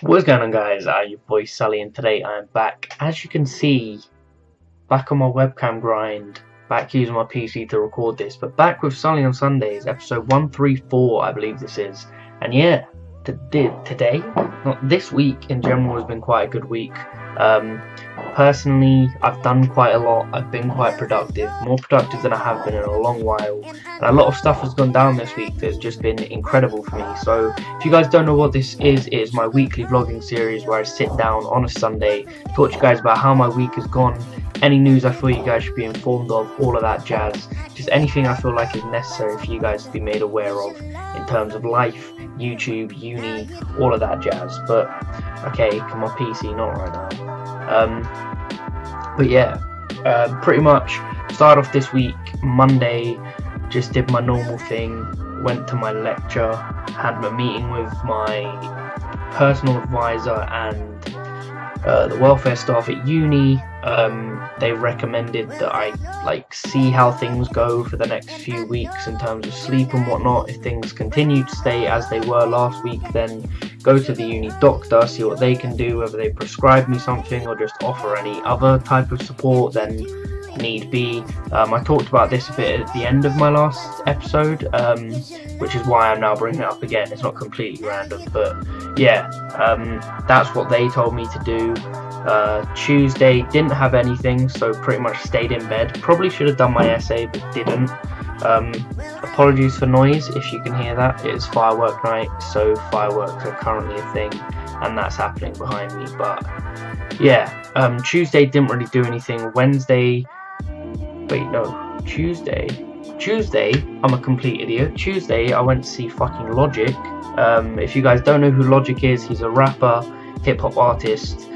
What's going on, guys? Your boy SuLLy, and today I am back, as you can see, back on my webcam grind, back using my PC to record this, but back with SuLLy on Sundays, episode 134 I believe this is. And yeah, today, not this week in general, has been quite a good week. Personally, I've done quite a lot. I've been quite productive, more productive than I have been in a long while, and a lot of stuff has gone down this week that's just been incredible for me. So if you guys don't know what this is, it is my weekly vlogging series where I sit down on a Sunday, talk to you guys about how my week has gone, any news I feel you guys should be informed of, all of that jazz, just anything I feel like is necessary for you guys to be made aware of in terms of life, YouTube, uni, all of that jazz. But okay, my PC not right now. But yeah, pretty much start off this week, Monday, just did my normal thing, went to my lecture, had my meeting with my personal advisor and the welfare staff at uni. They recommended that I see how things go for the next few weeks in terms of sleep and whatnot. If things continue to stay as they were last week, then go to the uni doctor, see what they can do, whether they prescribe me something or just offer any other type of support then need be. I talked about this a bit at the end of my last episode, which is why I'm now bringing it up again. It's not completely random, but yeah, that's what they told me to do. Tuesday didn't have anything, so pretty much stayed in bed. Probably should have done my essay, but didn't. Apologies for noise if you can hear that. It is firework night, so fireworks are currently a thing, and that's happening behind me. But yeah, Tuesday didn't really do anything. Wednesday, wait, no, Tuesday, I'm a complete idiot. Tuesday, I went to see fucking Logic. If you guys don't know who Logic is, he's a rapper, hip-hop artist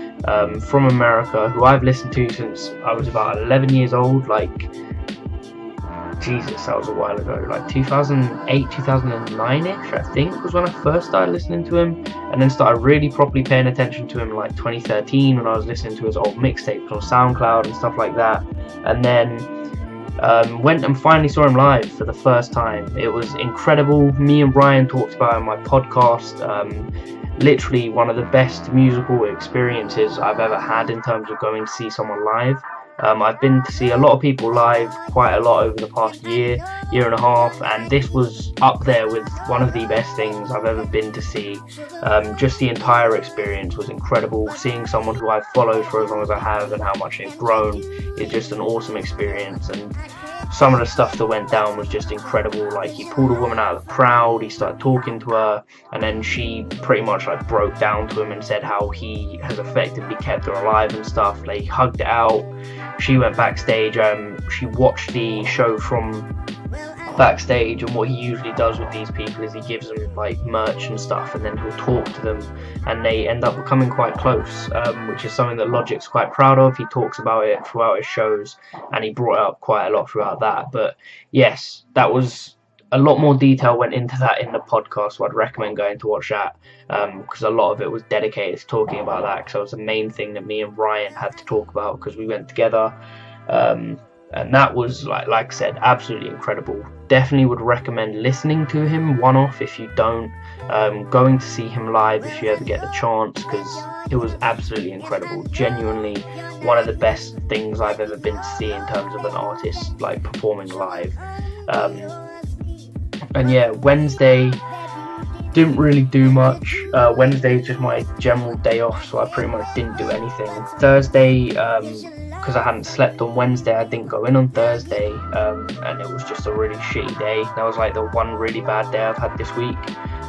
from America who I've listened to since I was about 11 years old. Like, Jesus, that was a while ago, like 2008, 2009-ish, I think, was when I first started listening to him, and then started really properly paying attention to him in like 2013 when I was listening to his old mixtapes on SoundCloud and stuff like that. And then went and finally saw him live for the first time. It was incredible. Me and Brian talked about it on my podcast. Literally one of the best musical experiences I've ever had in terms of going to see someone live. I've been to see a lot of people live quite a lot over the past year and a half, and this was up there with one of the best things I've ever been to see. Just the entire experience was incredible. Seeing someone who I've followed for as long as I have and how much they've grown is just an awesome experience, and some of the stuff that went down was just incredible. Like, he pulled a woman out of the crowd, he started talking to her, and then she pretty much like broke down to him and said how he has effectively kept her alive and stuff. They hugged it out. She went backstage, she watched the show from backstage, and what he usually does with these people is he gives them like merch and stuff, and then he'll talk to them, and they end up becoming quite close, which is something that Logic's quite proud of. He talks about it throughout his shows, and he brought it up quite a lot throughout that. But yes, that was a lot more detail went into that in the podcast, so I'd recommend going to watch that, because a lot of it was dedicated to talking about that, because that was the main thing that me and Ryan had to talk about because we went together. And that was, like I said, absolutely incredible. Definitely would recommend listening to him one-off if you don't, going to see him live if you ever get the chance, because it was absolutely incredible. Genuinely one of the best things I've ever been to see in terms of an artist like performing live. And yeah, Wednesday didn't really do much. Wednesday is just my general day off, so I pretty much didn't do anything. Thursday, because I hadn't slept on Wednesday, I didn't go in on Thursday, and it was just a really shitty day. That was like the one really bad day I've had this week.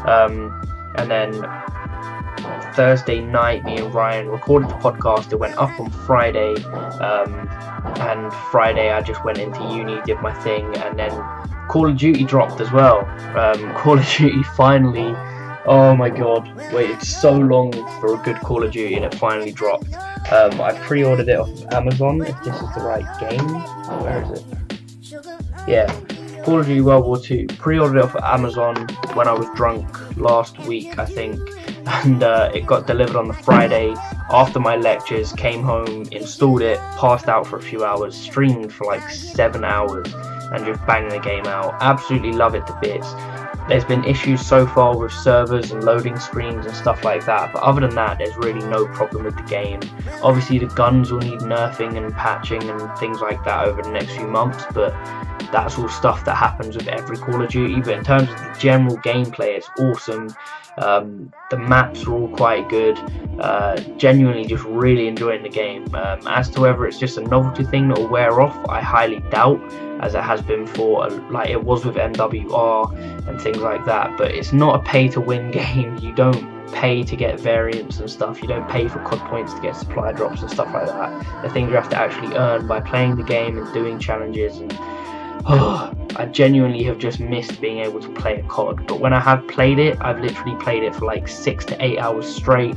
And then Thursday night, me and Ryan recorded the podcast. It went up on Friday, and Friday I just went into uni, did my thing, and then Call of Duty dropped as well. Call of Duty finally, oh my god, waited so long for a good Call of Duty, and it finally dropped. I pre-ordered it off of Amazon, if this is the right game. Where is it? Yeah, Call of Duty World War II. Pre-ordered it off of Amazon when I was drunk last week, I think, and it got delivered on the Friday after my lectures. Came home, installed it, passed out for a few hours, streamed for like 7 hours, and just bang the game out. Absolutely love it to bits. There's been issues so far with servers and loading screens and stuff like that, but other than that, there's really no problem with the game. Obviously the guns will need nerfing and patching and things like that over the next few months, but that's all stuff that happens with every Call of Duty. But in terms of the general gameplay, it's awesome. The maps are all quite good. Genuinely just really enjoying the game. As to whether it's just a novelty thing that will wear off, I highly doubt, as it has been for, like it was with MWR and things like that. But it's not a pay to win game. You don't pay to get variants and stuff. You don't pay for COD points to get supply drops and stuff like that. The things you have to actually earn by playing the game and doing challenges. And I genuinely have just missed being able to play a COD, but when I have played it, I've literally played it for like 6 to 8 hours straight,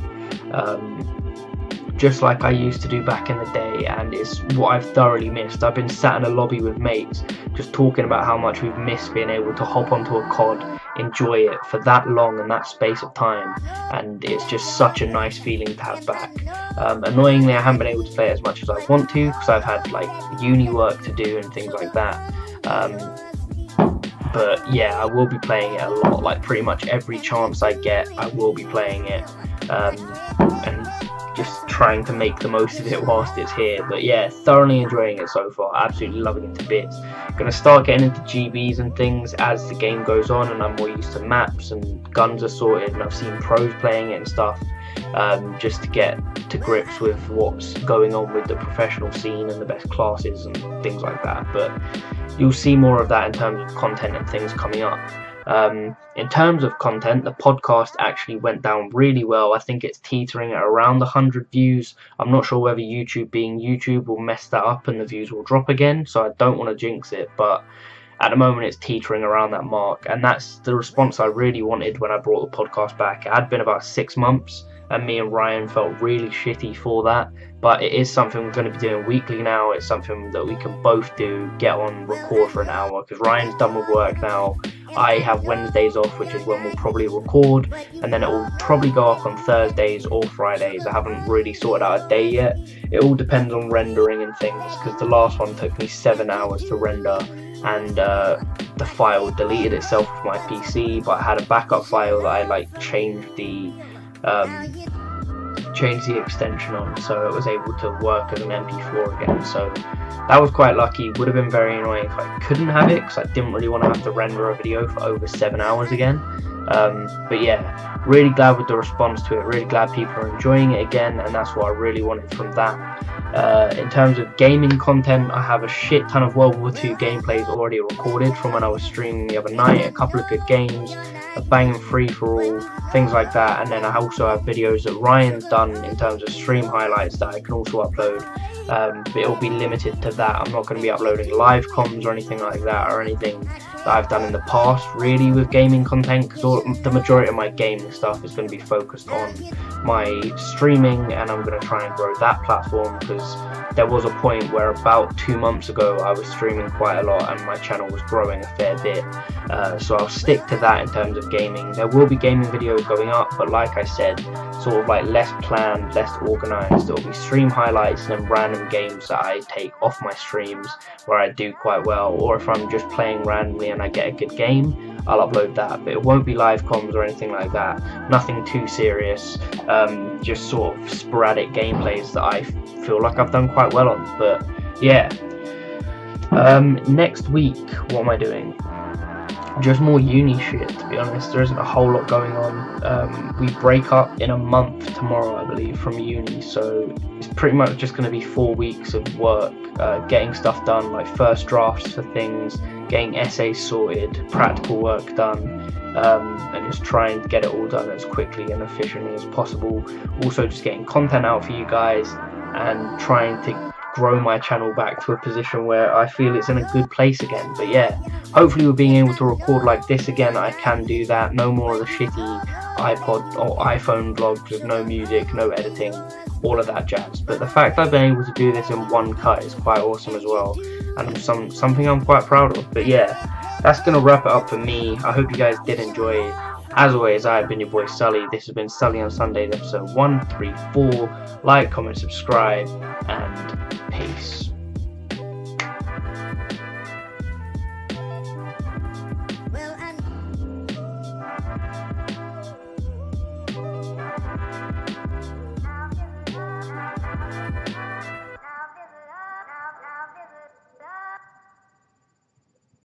just like I used to do back in the day, and it's what I've thoroughly missed. I've been sat in a lobby with mates just talking about how much we've missed being able to hop onto a COD, enjoy it for that long and that space of time, and it's just such a nice feeling to have back. Annoyingly, I haven't been able to play it as much as I want to, because I've had like uni work to do and things like that. But yeah, I will be playing it a lot. Like pretty much every chance I get, I will be playing it, and just trying to make the most of it whilst it's here. But yeah, thoroughly enjoying it so far, absolutely loving it to bits. Gonna start getting into GBs and things as the game goes on and I'm more used to maps and guns are sorted, and I've seen pros playing it and stuff, just to get to grips with what's going on with the professional scene and the best classes and things like that. But you'll see more of that in terms of content and things coming up. In terms of content, the podcast actually went down really well. I think it's teetering at around 100 views. I'm not sure whether YouTube being YouTube will mess that up and the views will drop again, so I don't want to jinx it, but at the moment it's teetering around that mark, and that's the response I really wanted when I brought the podcast back. It had been about 6 months and me and Ryan felt really shitty for that, but it is something we're going to be doing weekly now. It's something that we can both do, get on, record for an hour, because Ryan's done with work now. I have Wednesdays off, which is when we'll probably record, and then it will probably go up on Thursdays or Fridays. I haven't really sorted out a day yet. It all depends on rendering and things, because the last one took me 7 hours to render, and the file deleted itself with my PC, but I had a backup file that I like changed the extension on, so it was able to work as an MP4 again. So that was quite lucky. Would have been very annoying if I couldn't have it, because I didn't really want to have to render a video for over 7 hours again. But yeah, really glad with the response to it, really glad people are enjoying it again, and that's what I really wanted from that. In terms of gaming content, I have a shit ton of World War II gameplays already recorded from when I was streaming the other night, a couple of good games, a banging free-for-all, things like that, and then I also have videos that Ryan's done in terms of stream highlights that I can also upload, but it will be limited to that. I'm not going to be uploading live comms or anything like that, or anything that I've done in the past really with gaming content, because the majority of my gaming stuff is going to be focused on my streaming, and I'm going to try and grow that platform, because there was a point where about 2 months ago I was streaming quite a lot and my channel was growing a fair bit, so I'll stick to that in terms of gaming. There will be gaming videos going up, but like I said, sort of like less planned, less organised. There will be stream highlights and then random games that I take off my streams where I do quite well, or if I'm just playing randomly and I get a good game, I'll upload that, but it won't be live comms or anything like that. Nothing too serious, just sort of sporadic gameplays that I feel like I've done quite well on. But yeah, next week, what am I doing? Just more uni shit, to be honest. There isn't a whole lot going on. We break up in a month tomorrow, I believe, from uni, so it's pretty much just going to be 4 weeks of work, getting stuff done, like first drafts for things, getting essays sorted, practical work done, and just trying to get it all done as quickly and efficiently as possible. Also just getting content out for you guys and trying to grow my channel back to a position where I feel it's in a good place again. But yeah, hopefully with being able to record like this again, I can do that. No more of the shitty iPod or iPhone vlogs with no music, no editing, all of that jazz. But the fact I've been able to do this in one cut is quite awesome as well, and something I'm quite proud of. But yeah, that's gonna wrap it up for me. I hope you guys did enjoy it. As always, I've been your boy SuLLy. This has been SuLLy on Sundays, episode 134. Like, comment, subscribe, and peace.